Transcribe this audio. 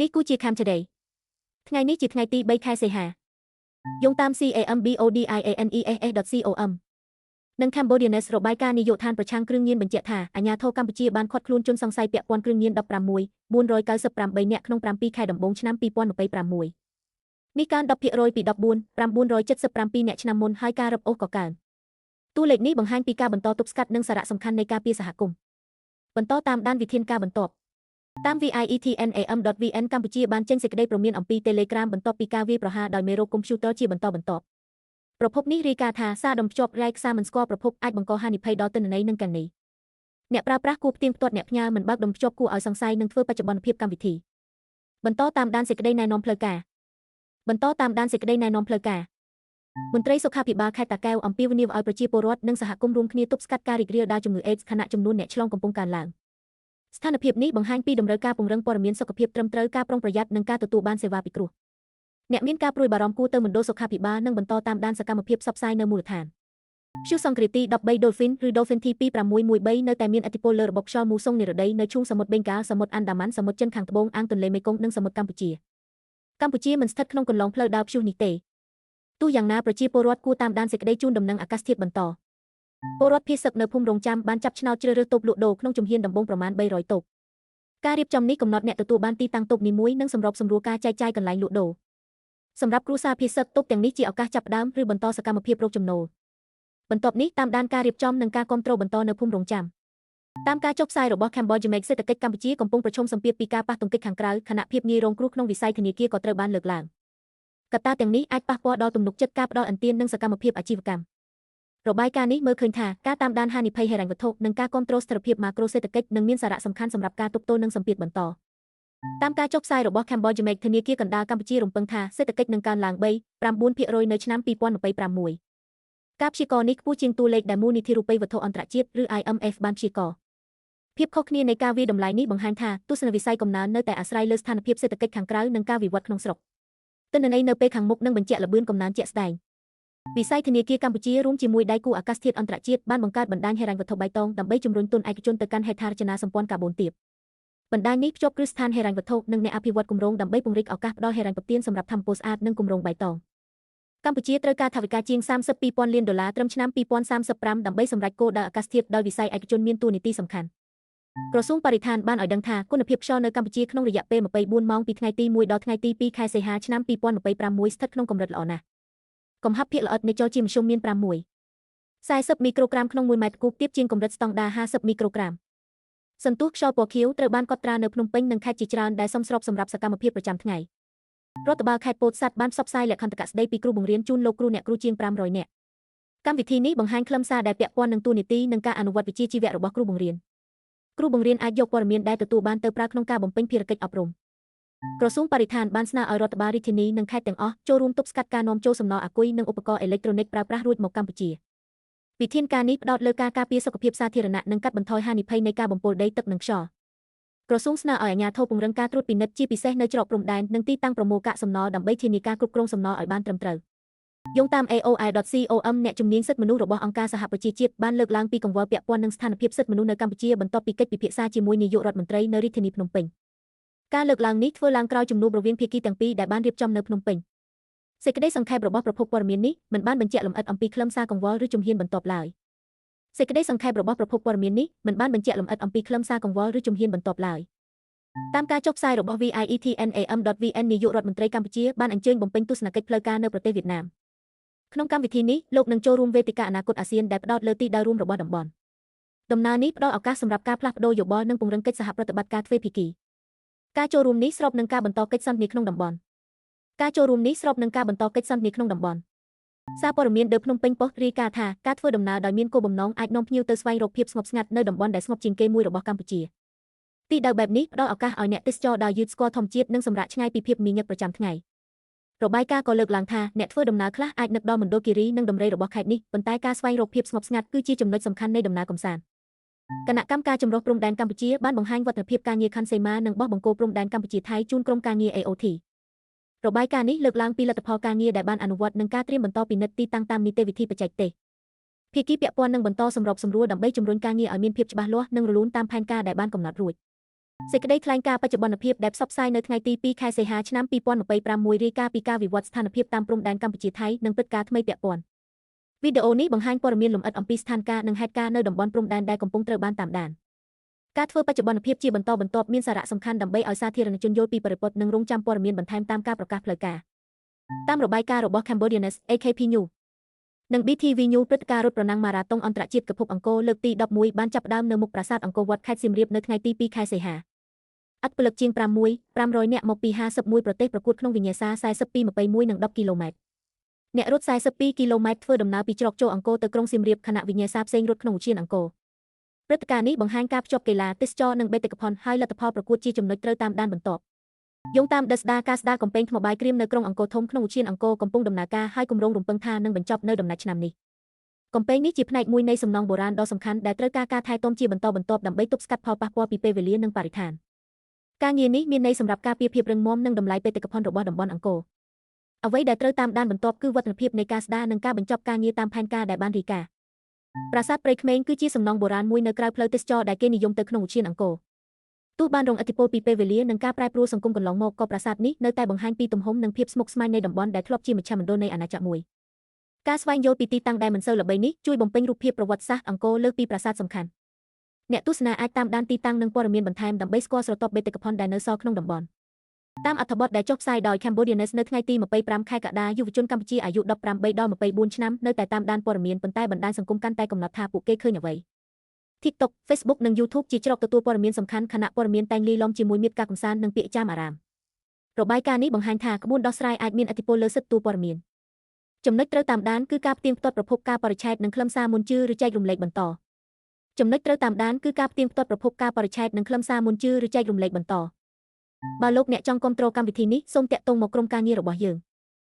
នេះគូជា Cam Today ថ្ងៃនេះជាថ្ងៃទី3ខែសីហាយោងតាម cambodianes.com និង Cambodianes របាយការណ៍នាយកដ្ឋានប្រឆាំងគ្រឿងញៀនបញ្ជាក់ថាអាជ្ញាធរកម្ពុជាបានឃាត់ខ្លួនជនសង្ស័យពាក់ព័ន្ធគ្រឿងញៀន16,498 នាក់ក្នុង7ខែដំបូងឆ្នាំ2026នេះកើន 10% ពី14,977 នាក់ឆ្នាំមុនហើយការរឹបអូសក៏កើនតួលេខនេះបង្ហាញពីការបន្តទប់ស្កាត់និងសារៈសំខាន់នៃការពារសហគមន៍បន្តតាមដានវិធានការបន្ទាប់តាម vietnam.vn កម្ពុជាបានចេញសេចក្តីព្រមានអំពី Telegram បន្ទាប់ពីការវាយប្រហារដោយមេរោគកុំព្យូទ័រជាបន្តបន្ទាប់ប្រភពនេះរាយការណ៍ថាសារដំភ្ជាប់រែកសារមិនស្គាល់ប្រភពអាចបង្កហានិភ័យដល់ទិន្នន័យនិងគណនីអ្នកប្រើប្រាស់គួរផ្ទៀងផ្ទាត់អ្នកផ្ញើមិនបើកដំភ្ជាប់គួរឲ្យសង្ស័យនិងធ្វើបច្ចុប្បន្នភាពកម្មវិធីបន្តតាមដានសេចក្តីណែនាំផ្លូវការមន្ត្រីសុខាភិបាលខេត្តតាកែវអំពាវនាវឲ្យប្រជាពលរដ្ឋនិងសហគមន៍រួមគ្នាទប់ស្កាត់ការរីករាលដាលជំងឺអេដស៍ខណៈចំនួនអ្នកឆ្លងកំពុងកើនឡើងស្ថានភាពនេះបង្ហាញពីតម្រូវការពង្រឹងព័ត៌មានសុខភាពត្រឹមត្រូវការប្រុងប្រយ័ត្ននិងការទទួលបានសេវាពិគ្រោះអ្នកមានការព្រួយបារម្ភគួរទៅមណ្ឌលសុខាភិបាលនិងបន្តតាមដានសកម្មភាពផ្សព្វផ្សាយនៅមូលដ្ឋានព្យុះសង្គ្រាទី13 Dolphin ឬ Dolphin T2613 នៅតែមានឥទ្ធិពលលើរបបខ្យល់មូសុងនិរដីនៅឈូងសមុទ្របេងកាល់សមុទ្រអាន់ដាម៉ាន់សមុទ្រចិនខាងត្បូងអាងទន្លេមេគង្គនិងសមុទ្រកម្ពុជាមិនស្ថិតក្នុងគន្លងផ្លូវដើរព្យុះនេះទេទោះយ៉ាងណាប្រជាពលរដ្ឋគួរតាមដានសេចក្តីជូនដំណឹងអាកាសធាតុបន្តពលរដ្ឋភៀសសឹកនៅភូមិរងចាំបានចាប់ឆ្នោតជ្រើសរើសតូបលក់ដូរក្នុងជំហានដំបូងប្រមាណ300តូបការរៀបចំនេះកំណត់អ្នកទទួលបានទីតាំងតូបនីមួយនិងសម្របសម្រួលការចែកចាយកន្លែងលក់ដូរសម្រាប់គ្រួសារភៀសសឹកតូបទាំងនេះជាឱកាសចាប់ផ្ដើមឬបន្តសកម្មភាពរកចំណូលបន្ទាប់នេះតាមដានការរៀបចំនិងការគាំទ្របន្តនៅភូមិរងចាំតាមការចុះផ្សាយរបស់ Cambodia Make សេដ្ឋកិច្ចកម្ពុជាកំពុងប្រឈមសម្ពាធពីការប៉ះទង្គិចខាងក្រៅខណៈភាពងាយរងគ្រោះក្នុងវិស័យធនាគារក៏ត្រូវបានលើកឡើងកត្តាទាំងនេះអាចប៉ះពាល់ដល់ទំនុកចិត្តការផ្ដល់ឥណទាននិងសកម្មភាពអាជីវកម្មរបាយការណ៍នេះមើលឃើញថាការតាមដានហានិភ័យហិរញ្ញវត្ថុនិងការគាំទ្រស្ថិរភាពម៉ាក្រូសេដ្ឋកិច្ចនឹងមានសារៈសំខាន់សម្រាប់ការទប់ទល់នឹងសម្ពាធបន្តតាមការចុះផ្សាយរបស់ Cambodia Make ធនាគារកណ្ដាលកម្ពុជារំពឹងថាសេដ្ឋកិច្ចនឹងកើនឡើង 3.9% នៅឆ្នាំ2026ការព្យាករណ៍នេះខ្ពស់ជាងតួលេខដែលមូលនិធិរូបិយវត្ថុអន្តរជាតិឬ IMF បានព្យាករណ៍ភាពខុសគ្នានៃការវាយតម្លៃនេះបង្ហាញថាទស្សនវិស័យកំណើននៅតែអាស្រ័យលើស្ថានភាពសេដ្ឋកិច្ចខាងក្រៅនិងការវិវត្តក្នុងស្រុកទិន្នន័យនៅពេលខាងមុខនឹងបញ្ជាក់ល្បឿនកំណើនជាក់ស្ដែងវិស័យធនាគារកម្ពុជារួមជាមួយដៃគូអាកាសធាតុអន្តរជាតិបានបង្កើតបណ្ដាញហិរញ្ញវត្ថុបៃតងដើម្បីជំរុញទុនឯកជនទៅកាន់ហេដ្ឋារចនាសម្ព័ន្ធកាបូនទាបបណ្ដាញនេះភ្ជាប់គ្រឹះស្ថានហិរញ្ញវត្ថុនិងអ្នកអភិវឌ្ឍគម្រោងដើម្បីពង្រីកឱកាសផ្ដល់ហិរញ្ញប្បទានសម្រាប់ថាមពលស្អាតនិងគម្រោងបៃតងកម្ពុជាត្រូវការថវិកាជាង32,000 លានដុល្លារត្រឹមឆ្នាំ2035ដើម្បីសម្រេចគោលដៅអាកាសធាតុដោយវិស័យឯកជនមានតួនាទីសំខាន់ក្រសួងបរិស្ថានបានឲ្យដឹងថាគុណភាពខ្យល់នៅកម្ពុជាក្នុងរយៈពេល24ម៉ោងពីថ្ងៃទី1ដល់ថ្ងៃទី2ខែសីហាឆ្នាំ2026ស្ថិតក្នុងកម្រិតល្អណាស់កំហាប់ភាគល្អិតនៃចរជាមធ្យមមាន6.40 មីក្រូក្រាមក្នុង1ម៉ែត្រគូបទាបជាងកម្រិតស្តង់ដារ50មីក្រូក្រាមសន្ទុះខ្យល់ពណ៌ខៀវត្រូវបានកត់ត្រានៅភ្នំពេញនិងខេត្តជាច្រើនដែលសមស្របសម្រាប់សកម្មភាពប្រចាំថ្ងៃរដ្ឋបាលខេត្តពោធិ៍សាត់បានផ្សព្វផ្សាយលក្ខន្តិកៈស្តីពីគ្រូបង្រៀនជូនលោកគ្រូអ្នកគ្រូជាង500នាក់កម្មវិធីនេះបង្ហាញខ្លឹមសារដែលពាក់ព័ន្ធនឹងតួនាទីនិងការអនុវត្តវិជ្ជាជីវៈរបស់គ្រូបង្រៀនអាចយកព័ត៌មានដែលទទួលបានទៅប្រើក្នុងការបំពេញភារកិច្ចអប់រំក្រសួងបរិស្ថានបានស្នើឲ្យរដ្ឋបាលរាជធានីនិងខេត្តទាំងអស់ចូលរួមទប់ស្កាត់ការនាំចូលសំណល់អាគុយនិងឧបករណ៍អេឡិចត្រូនិកប្រើប្រាស់រួចមកកម្ពុជាវិធានការនេះផ្ដោតលើការការពារសុខភាពសាធារណៈនិងកាត់បន្ថយហានិភ័យនៃការបំពុលដីទឹកនិងខ្យល់ក្រសួងស្នើឲ្យអាជ្ញាធរពង្រឹងការត្រួតពិនិត្យជាពិសេសនៅច្រកព្រំដែននិងទីតាំងប្រមូលកាកសំណល់ដើម្បីធានាការគ្រប់គ្រងសំណល់ឲ្យបានត្រឹមត្រូវយោងតាម AOI.com អ្នកជំនាញសិទ្ធិមនុស្សរបស់អង្គការសហប្រជាជាតិបានលើកឡើងពីកង្វល់ពាក់ព័ន្ធនឹងស្ថានភាពសិទ្ធិមនុស្សនៅកម្ពុជាបន្ទាប់ពីកិច្ចពិភាក្សាជាមួយនាយករដ្ឋមន្ត្រីនៅរាជធានីភ្នំពេញការលើកឡើងនេះធ្វើឡើងក្រោយជំនួបរវាងភាគីទាំងពីរដែលបានរៀបចំនៅភ្នំពេញសេចក្តីសង្ខេបរបស់ប្រភពព័ត៌មាននេះមិនបានបញ្ជាក់លម្អិតអំពីខ្លឹមសារកង្វល់ឬជំហានបន្ទាប់ឡើយតាមការចុះផ្សាយរបស់ vietnam.vn នាយករដ្ឋមន្ត្រីកម្ពុជាបានអញ្ជើញបំពេញទស្សនកិច្ចផ្លូវការនៅប្រទេសវៀតណាមក្នុងកម្មវិធីនេះលោកនឹងចូលរួមវេទិកាអនាគតអាស៊ានដែលផ្ដោតលើទីដៅរួមរបស់តំបន់ដំណើរនេះផ្ដល់ឱកាសសម្រាប់ការផ្លាស់ប្ដូរយោបល់និងពង្រឹងកិច្ចសហប្រតិបត្តិការទ្វេភាគីការចូលរួមនេះស្របនឹងការបន្តកិច្ចសន្ទនាក្នុងតំបន់សារព័ត៌មាន The Phnom Penh Post រាយការណ៍ថាការធ្វើដំណើរដោយមានគោលបំណងអាចនាំភ្ញៀវទៅស្វែងរកភាពស្ងប់ស្ងាត់នៅតំបន់ដែលស្ងប់ជាងគេមួយរបស់កម្ពុជាទីដៅបែបនេះផ្ដល់ឱកាសឲ្យអ្នកទេសចរដើរយឺតស្គាល់ធម្មជាតិនិងសម្រាកឆ្ងាយពីភាពងងឹតប្រចាំថ្ងៃរបាយការណ៍ក៏លើកឡើងថាអ្នកធ្វើដំណើរខ្លះអាចនឹកដល់មណ្ឌលគិរីនិងដំរីរបស់ខេត្តនេះប៉ុន្តែការស្វែងរកភាពស្ងប់ស្ងាត់គឺជាចំណុចសំខាន់នៃដំណើរកម្សាន្តគណៈកម្មការចម្រុះព្រំដែនកម្ពុជាបានបង្ហាញវឌ្ឍនភាពការងារខណ្ឌសីមានិងបោះបង្គោលព្រំដែនកម្ពុជាថៃជូនក្រុមការងារ AOT របាយការណ៍នេះលើកឡើងពីលទ្ធផលការងារដែលបានអនុវត្តនិងការត្រៀមបន្តពិនិត្យទីតាំងតាមនីតិវិធីបច្ចេកទេសភាគីពាក់ព័ន្ធនឹងបន្តសម្របសម្រួលដើម្បីជំរុញការងារឲ្យមានភាពច្បាស់លាស់និងរលូនតាមផែនការដែលបានកំណត់រួច សេចក្តីថ្លែងការណ៍បច្ចុប្បន្នភាពដែលផ្សព្វផ្សាយនៅថ្ងៃទី2ខែសីហាឆ្នាំ2026រាយការណ៍ពីការវិវត្តស្ថានភាពតាមព្រំដែនកម្ពុជាថៃនិងព្រឹត្តិការណ៍ថ្មីពាក់ព័ន្ធវីដេអូនេះបង្ហាញព័ត៌មានលម្អិតអំពីស្ថានភាពនិងហេតុការណ៍នៅតំបន់ព្រំដែនដែលកំពុងត្រូវបានតាមដានការធ្វើបច្ចុប្បន្នភាពជាបន្តបន្ទាប់មានសារៈសំខាន់ដើម្បីឲ្យសាធារណជនយល់ពីបរិបទនិងរង់ចាំព័ត៌មានបន្ថែមតាមការប្រកាសផ្លូវការតាមរបាយការណ៍របស់ Cambodia News AKP News និង BTV News ព្រឹត្តិការណ៍រត់ប្រណាំងម៉ារ៉ាតុងអន្តរជាតិកភពអង្គរលើកទី11បានចាប់ផ្ដើមនៅមុខប្រាសាទអង្គរវត្តខេត្តសៀមរាបនៅថ្ងៃទី2ខែសីហាអត្តពលិកជាង500នាក់មកពី51ប្រទេសប្រកួតក្នុងវិញ្ញាសា42 21និង10គីឡូម៉ែត្រអ្នករត់42គីឡូម៉ែត្រធ្វើដំណើរពីច្រកចូលអង្គរទៅក្រុងសៀមរាបខណៈវិញ្ញាសាផ្សេងរត់ក្នុងឧទ្យានអង្គរព្រឹត្តិការណ៍នេះបង្ហាញការភ្ជាប់កីឡាទេសចរណ៍និងបេតិកភណ្ឌហើយលទ្ធផលប្រកួតជាចំណុចត្រូវតាមដានបន្ទាប់យោងតាមដិស្ដាការស្ដារកំពែងថ្មបាយក្រៀមនៅក្រុងអង្គរធំក្នុងឧទ្យានអង្គរកំពុងដំណើរការហើយគម្រោងរំពឹងថានឹងបញ្ចប់នៅដំណាច់ឆ្នាំនេះកំពែងនេះជាផ្នែកមួយនៃសំណង់បុរាណដ៏សំខាន់ដែលត្រូវការការថែទាំជាបន្តបន្ទាប់ដើម្បីទប់ស្កាត់ផលប៉ះពាល់ពីពេលវេលានិងបរិស្ថានការងារនេះមានន័យសម្រាប់ការពារភាពរឹងមាំនិងតម្លៃបេតិកភណ្ឌរបស់តំបន់អង្គរអ្វីដែលត្រូវតាមដានបន្ទាប់គឺវឌ្ឍនភាពនៃការស្ដារនិងការបញ្ចប់ការងារតាមផែនការដែលបានរាយការណ៍ប្រាសាទព្រៃក្មេងគឺជាសំណង់បុរាណមួយនៅក្រៅផ្លូវទេសចរណ៍ដែលគេនិយមទៅក្នុងឧទ្យានអង្គរទោះបានរងឥទ្ធិពលពីពេលវេលានិងការប្រែប្រួលសង្គមកន្លងមកក៏ប្រាសាទនេះនៅតែបង្ហាញពីទំហំនិងភាពស្មុគស្មាញនៃតំបន់ដែលធ្លាប់ជាមជ្ឈមណ្ឌលនៃអាណាចក្រមួយការស្វែងយល់ពីទីតាំងដែលមិនសូវល្បីនេះជួយបំពេញរូបភាពប្រវត្តិសាស្ត្រអង្គរលើសពីប្រាសាទសំខាន់អ្នកទស្សនាអាចតាមដានទីតាំងនិងព័ត៌មានបន្ថែមដើម្បីស្គាល់ស្រទាប់បេតិកភណ្ឌដែលនៅសល់ក្នុងតំបន់តាមអត្ថបទដែលចុះផ្សាយដោយ Cambodia News នៅថ្ងៃទី25ខែកក្កដាយុវជនកម្ពុជាអាយុ18ដល់24ឆ្នាំនៅតែតាមដានព័ត៌មានប៉ុន្តែបណ្ដាញសង្គមកាន់តែកំណត់ថាពួកគេឃើញអ្វី TikTok, Facebook និង YouTube ជាច្រកទទួលព័ត៌មានសំខាន់ខណៈព័ត៌មានតែងលាយឡំជាមួយមាតុការកម្សាន្តនិងពាក្យចាមអារ៉ាមរបាយការណ៍នេះបង្ហាញថាក្បួនដោះស្រាយអាចមានឥទ្ធិពលលើសិទ្ធិទូព័ត៌មានចំណុចត្រូវតាមដានគឺការផ្ទៀងផ្ទាត់ប្រភពការបរិច្ឆេទនិងខ្លឹមសារមុនជឿឬចែករំលែកបន្តចំណុចត្រូវតាមដានគឺការផ្ទៀងផ្ទាត់ប្រភពការបរិច្ឆេទនិងខ្លឹមសារមុនជឿឬចែករំលែកបន្តបើលោកអ្នកចង់គាំទ្រកម្មវិធីនេះសូមតាក់ទងមកក្រុមការងាររបស់យើង